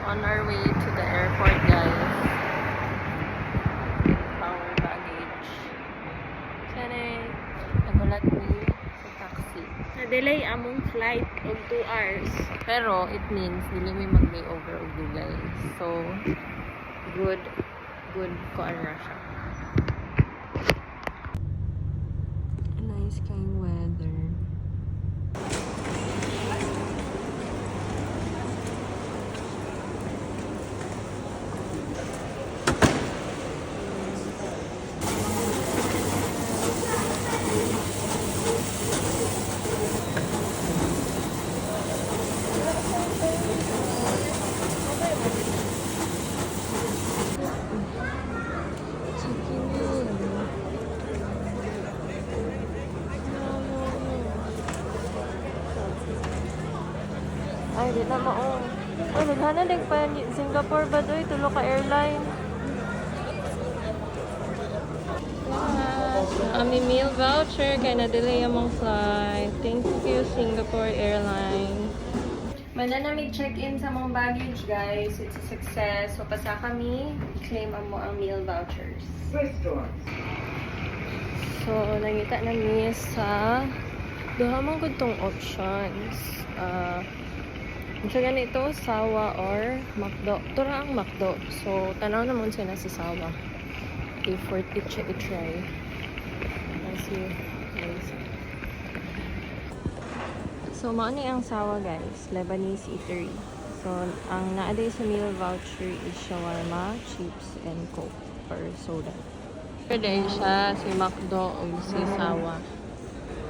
on our way to the airport, guys. Our baggage. Sana nagulat mi sa taxi. Na-delay among flight of 2 hours. Pero it means dili mi mag-layover og Dugay. So good ko ang Russia. Nice kind weather. Ay, di na mao. Oh, naghana din pa Singapore ba doy? Tulo ka airline. Ami meal voucher kay na-delay among flight. Thank you, Singapore Airlines. Manda na may check-in sa mga baggage, guys. It's a success. So, pasa kami. Claim mo ang meal vouchers. So, nangita na mi sa duha man gud tong options. Sa ganito, Sawa or Macdo. Tura ang Macdo. So, tanaw naman siya na sa Sawa. Okay, for i-try. Kasi, guys. So, mauni ang Sawa, guys. Lebanese eatery. So, ang naaday sa meal voucher is shawarma, chips, and coke or soda. Pwede siya si Macdo o si Sawa.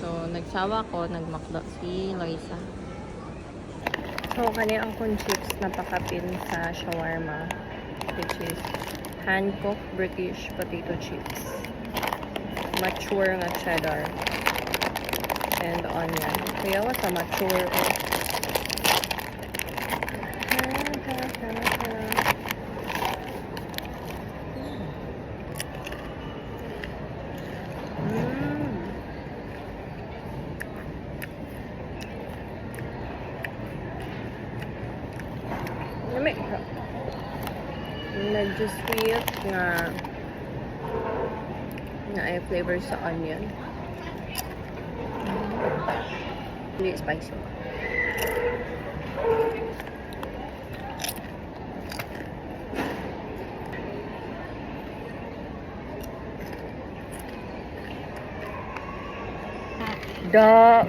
So, nagsawa ko, nag-Macdo si Loisa. So, kani ang kong chips na pakapin sa shawarma, which is hand-cooked British potato chips, mature nga cheddar, and onion. Kaya what's a mature? Nag-sweet nga ay flavor sa onion. Hindi spicy.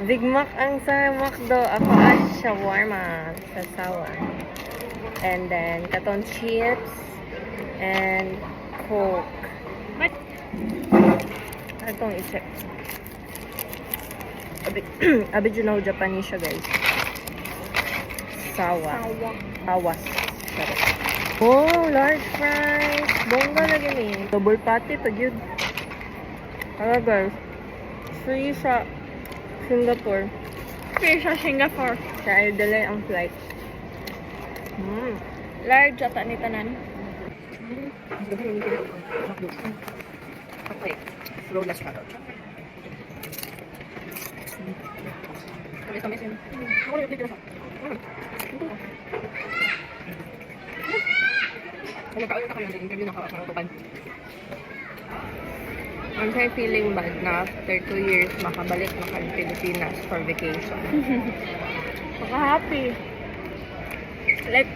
Big Mac ang sa Macdo. Ako ang shawarma sa Sawa. And then, katon chips and coke. But, Atong isip. Abijinaw Japanese siya, guys. Sawa. Awas. Sorry. Oh, large fries. Bongga lagi ni. Double patty to yun. Kaya guys, free sa Singapore. free sa Singapore. Kaya delay ang flight. Large ata ni tanan. Okay. Roll us ka. I'm trying feeling bad na after 2 years makabalik na sa Pilipinas for vacation. Maka-happy. Like,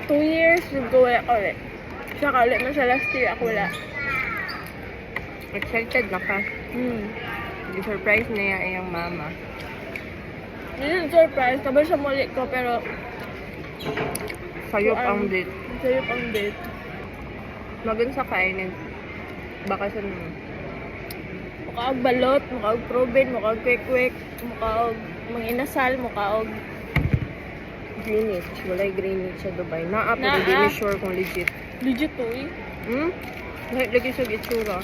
2 years nag-go ulit. Saka ulit na sa last year, ako wala. Excited na ka. Surprise na yan yung mama. Hindi surprise, kabal siya muli ko, pero Sayop ang date. sayop ang date. Magun sa kainin. Bakasyon mo. Mukaog balot, mukaog proben, mukaog kwek-kwek, mukaog manginasal, mukaog Greenwich. Walay Greenwich sa Dubai. Naa, pero Naa. di ni sure kung legit. legit to eh. Lahit lagi sa itsura.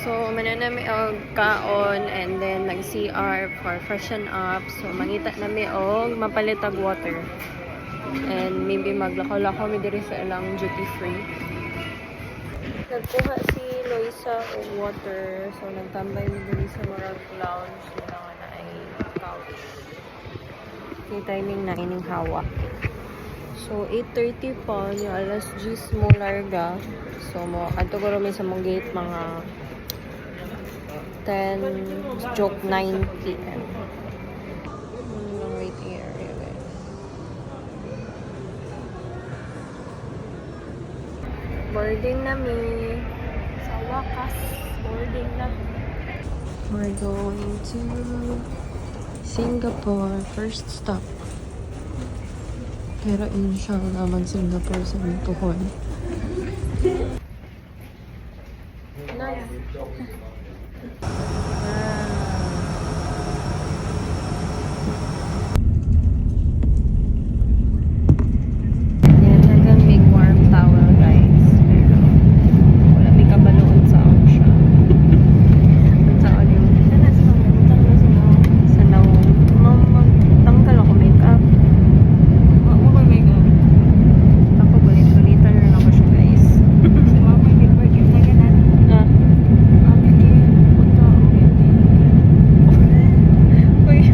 So, mananami og kaon and then nag-CR for freshen up. So, mangita nami og mapalitag water. And maybe maglakaw-lakaw mi diri sa ilang duty free. Nagkuha si Loisa og water. So, nagtambay mi diri sa Morag Lounge. Nila nga na ay couch. Kay timing na ining hawa. So, 8:30 pa. Yung alas 10 mo larga. So, mo, ato ko rin sa mong gate mga 10, joke 9 p.m. Yung waiting area, guys. Boarding na mi. Sa wakas, boarding na. We're going to Singapore. First stop. Pero inshallah man Singapore sa tuhon. Nice. Yan, hanggang big warm towel, guys. Pero wala may kabaloon sa siya. Ang tao yung sa naong tangkal ako makeup. Ako ba makeup? Ako gulit-gulitan na ako siya, guys. Ah. Uy.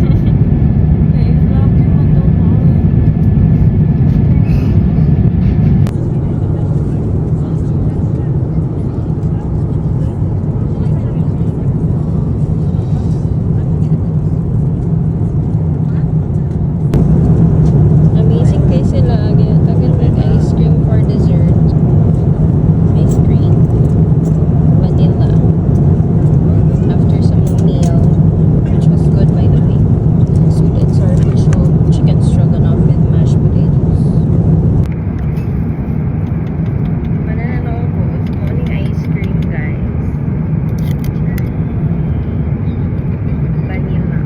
Amazing kay sila. Ginatagal ng ice cream for dessert. Ice cream. Vanilla. After some meal, which was good by the way. So that's our official chicken stroganoff with mashed potatoes. Mananalo ko. It's morning ice cream, guys. Vanilla.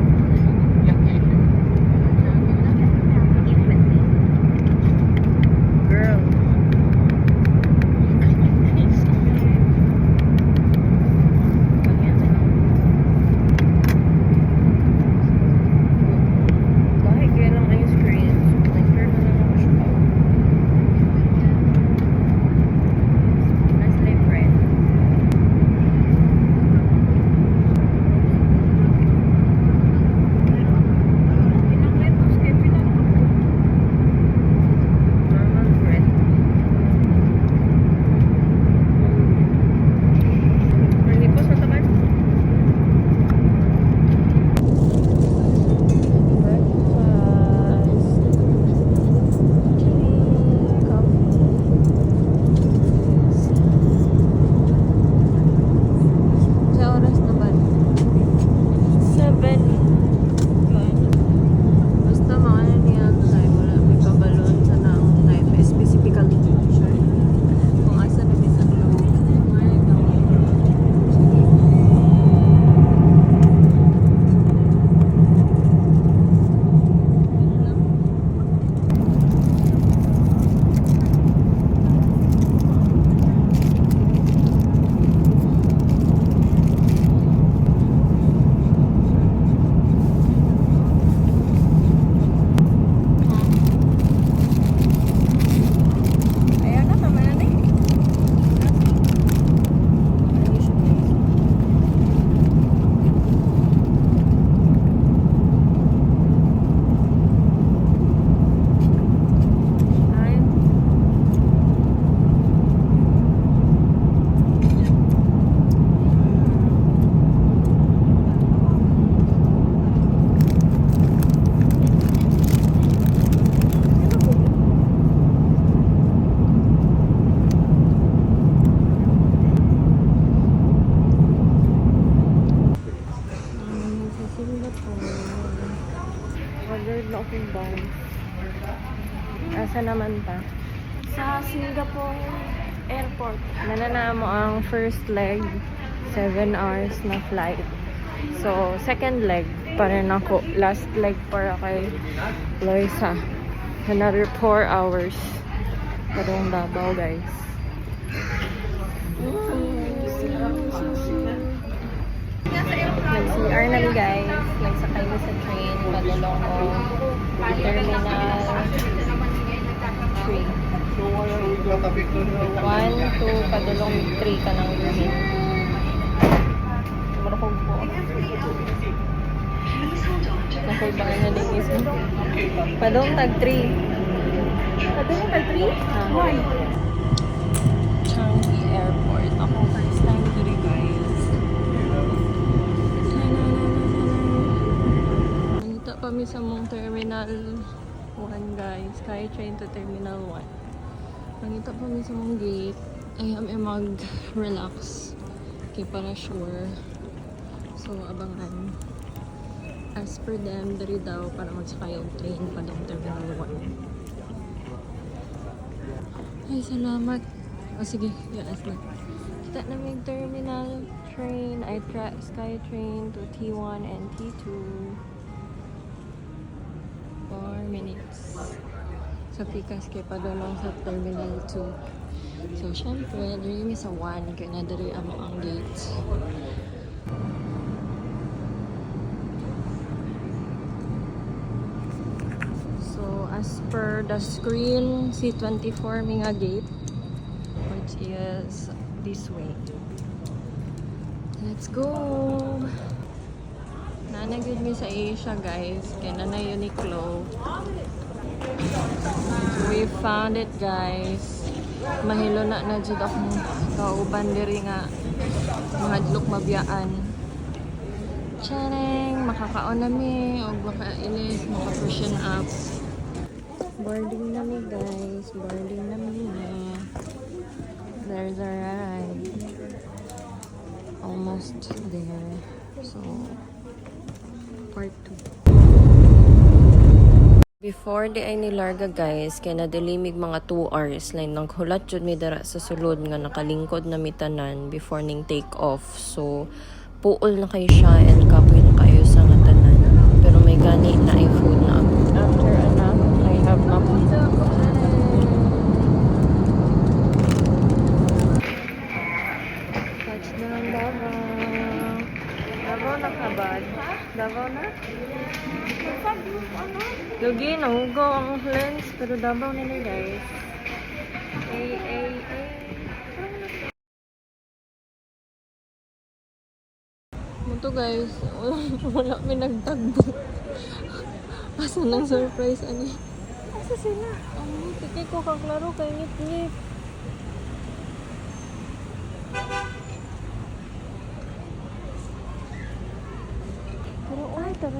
Girl. Kahit kaya lang ice cream, nag-turn na lang ako siya. Nice life, friend. Normal bread. Malipos na taman. Breakfast. Sa oras na ba? 7. Basta mga ano niya time. Wala may pabalon sa naong time. Specifically. Sure. Kung asa na may sa loob. Ayaw na, tama na eh. Sa Singapore. Ordered na akong bounce. Asa naman pa? Sa Singapore Airport. Nanana mo ang first leg. 7 hours na flight. So, second leg para nako. Last leg para kay Loisa. Another 4 hours. Padong Davao, guys. Nag-CR na ni guys. Nagsakay na sa train. Padulong o Terminal 3. 1 to Padulong 3 ka ng Green. Marukog po. Nakulbangan na din isa. Padong tag 3. Pwede mo tag 3? Why? Changi Airport. Ako first time dito guys. Nangita pa mi sa mong Terminal 1 guys. Skytrain to Terminal 1. Nangita pa mi sa mong gate. Ay mag-relax. Okay, para sure. So, abangan. As per them, dari daw para magsakay yung train pa daw Terminal 1. Ay, salamat. O sige, yes na. Kita na may terminal train. I Skytrain to T1 and T2. 4 minutes. Sa Pikas kay pa daw lang sa Terminal 2. So, syempre, dari mi sa 1. Kaya na dari ang gates. So, as per the screen, C24 mga gate, which is this way. Let's go! Nanagid mi sa Asia, guys. Kaya na Uniqlo. We found it, guys. Mahilo na jud akong kauban diri nga mahadlok mabiyaan. Tsaneng! Makakaon na mi o makailis, maka-freshen up. Boarding na mi, guys. Boarding na mi. There's a ride. Almost there. So, part 2. Before di ay nilarga guys, kaya nadilimig mga 2 hours lang naghulat jud mi dara sa sulod nga nakalingkod na mitanan before ning take off. So, puol na kayo siya and kapoy na kayo sa nga tanan. Pero may gani na ay food na ako. After a nap, I have nap. Touchdown Davao. Davao na kabad. Davao na? Lugi, nahugaw ang lens. Pero Davao nila guys. Ay. Ito guys, wala may nagtagbo. Asa nang surprise ani? Asa sila? Ang tikay ko kaklaro kay ngit-ngit. Pero ay, tara.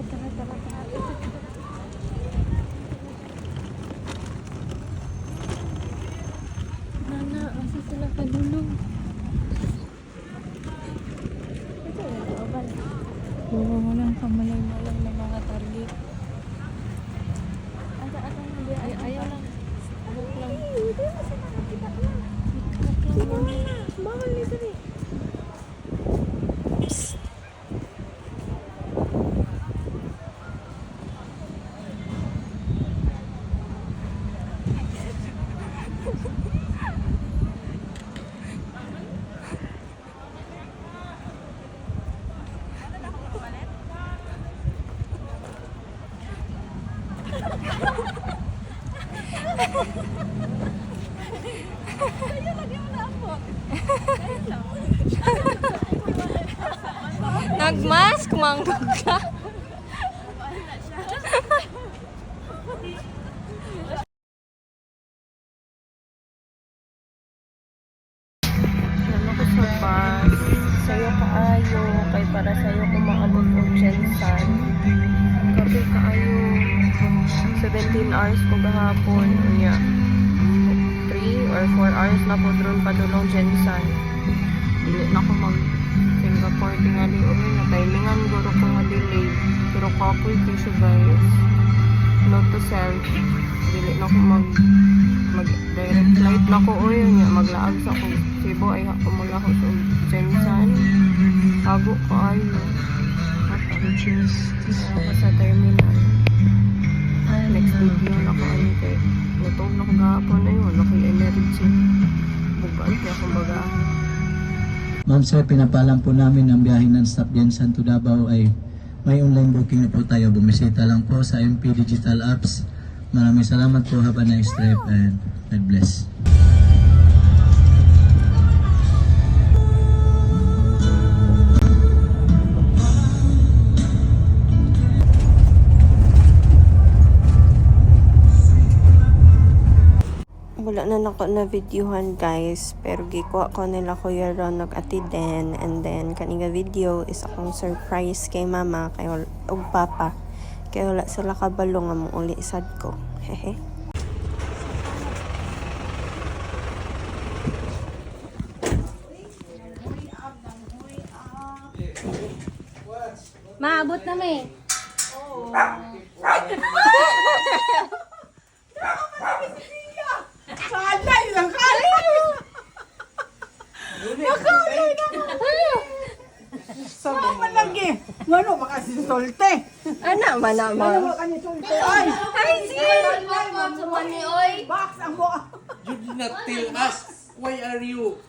Nana, asa sila kadulong? Ito yung looban. Oo, walang kamalay-malay na mga target. Asa hindi Ay, ayaw lang. Abot lang. Hindi mo sila nakita na. Bawal na. Bawal nito eh. Nagmask, manggag ka. Ano ko sa bus? Sayo kaayo, kay para sayo kumaabot og Jensan. Kapi kaayo. 17 hours ko gahapon. Unya. 3 or 4 hours na po doon padulong Jensan. Dili na ko mag Singapore tingali o na timingan guro ko nga delay. Pero kapoy ko siya guys. Note to self. Dili na ko mag direct flight na ko o yun. Maglaag sa ko Cebu ay umula ko sa Jensan. Hago ko ayo. Ako sa terminal. Next video na ko ano kay natog na ko gahapon na yun. Ako emergency. Bugaan kaya kumbaga. Ma'am sir, pinapalam po namin ang biyahe ng Stop Jensan to Davao ay may online booking na po tayo. Bumisita lang po sa MP Digital Apps. Maraming salamat po. Have a nice trip and God bless. wala na nako na videohan guys, pero gikuha ko nila Kuya Ron og Ate Den, and then kaninga video is akong surprise kay mama kay og papa. Kay wala sila kabalo nga mo uli sad ko. Hehe. Maabot na may. Kalay lang, kalay! Nakalay na! Sama man lagi. Ngano makasisolte? Ana man Ngano naman. makasisolte? Ay! Ay, sige! Oy! Box ang mo. You did not tell us. Why are you?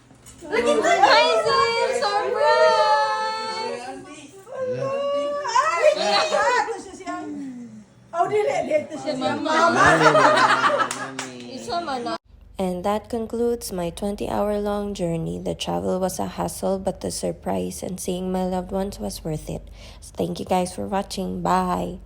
Hi, sis! Surprise! Ay! Ito siya siya. Oh, dili. Dito siya siya. Mama! Isa man na. And that concludes my 20-hour-long journey. The travel was a hassle, but the surprise and seeing my loved ones was worth it. So thank you guys for watching. Bye!